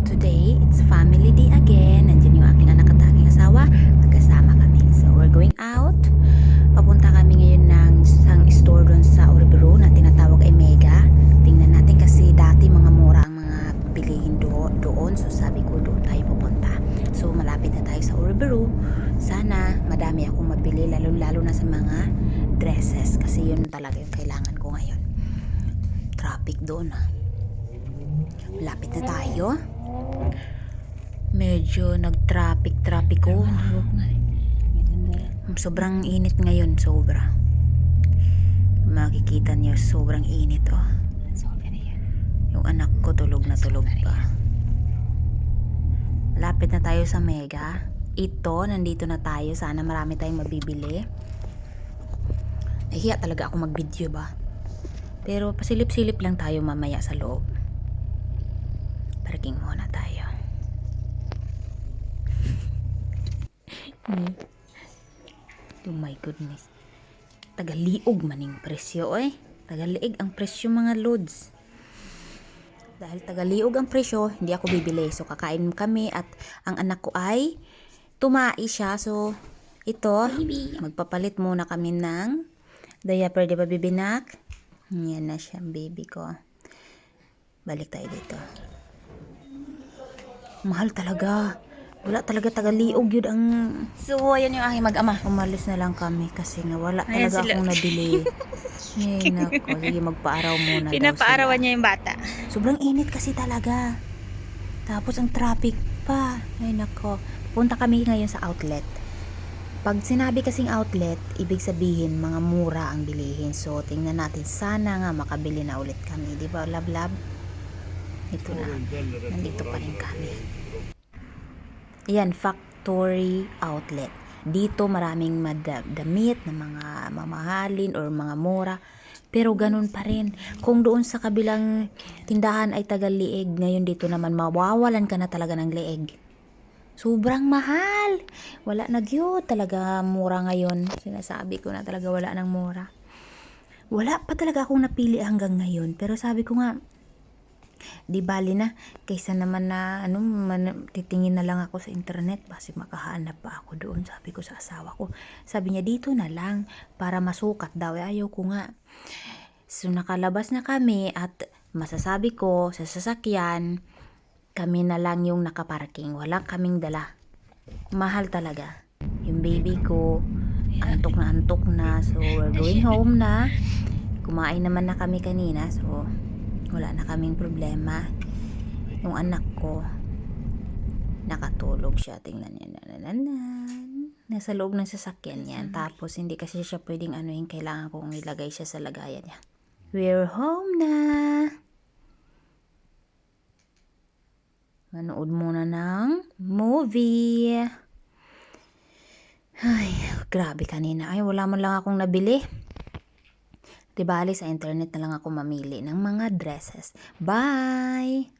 today, it's family day again. Nandiyan yung aking anak at aking asawa. Magkasama kami. So, we're going out. Papunta kami ngayon ng isang store doon sa Oribiro na tinatawag ay Mega. Tingnan natin kasi dati mga mura ang mga bilihin doon. So, sabi ko doon tayo pupunta. So, malapit na tayo sa Oribiro. Sana madami akong mabili, lalo na sa mga dresses. Kasi yun talaga yung kailangan ko ngayon. Traffic doon Lapit na tayo. Medyo nag-traffic ko. Sobrang init ngayon, sobra. Makikita niyo, sobrang init Yung anak ko tulog na tulog pa. Malapit na tayo sa Mega. Nandito na tayo. Sana marami tayong mabibili. Nahiya talaga ako mag-video ba. Pero pasilip-silip lang tayo mamaya sa loob. Parking muna tayo. Oh my goodness. Tagaliog maning presyo Tagaliig ang presyo mga loads. Dahil tagaliog ang presyo, hindi ako bibili. So kakain kami at ang anak ko ay tumai siya. So ito, magpapalit muna kami ng diaper, di ba bibinak? Yan na siya, baby ko. Balik tayo dito. Mahal talaga. Wala talaga tagaliog yun ang... So, ayan yung aking mag-ama. Umalis na lang kami kasi nga wala talaga akong nabili. Ay, nako. Sige, magpaaraw muna. Pinapaarawan niya yung bata. Sobrang init kasi talaga. Tapos ang traffic pa. Ay, nako. Punta kami ngayon sa outlet. Pag sinabi kasing outlet, ibig sabihin mga mura ang bilihin. So, tingnan natin. Sana nga makabili na ulit kami. Di ba, love? Ito na. Nandito pa rin kami. Yan, factory outlet. Dito maraming damit na mga mamahalin or mga mura. Pero ganun pa rin. Kung doon sa kabilang tindahan ay taga-liig, ngayon dito naman mawawalan ka na talaga ng liig. Sobrang mahal. Wala na gyud talaga mura ngayon. Sinasabi ko na talaga wala nang mura. Wala pa talaga akong napili hanggang ngayon. Pero sabi ko nga, di bali na. Kaysa naman na titingin na lang ako sa internet. Basi makahanap pa ako doon. Sabi ko sa asawa ko. Sabi niya dito na lang para masukat daw. Ayaw ko nga. So nakalabas na kami at masasabi ko sa sasakyan, kami na lang yung nakaparking. Wala kaming dala. Mahal talaga. Yung baby ko, antok na. So, we're going home na. Kumain naman na kami kanina. So, wala na kaming problema. Yung anak ko, nakatulog siya. Tingnan niya. Nasa loob ng sasakyan yan. Tapos, hindi kasi siya pwedeng kailangan kong ilagay siya sa lagayan niya. We're home na. Manood muna ng movie. Ay, grabe kanina. Ay, wala man lang akong nabili. Di bali, sa internet na lang ako mamili ng mga dresses. Bye!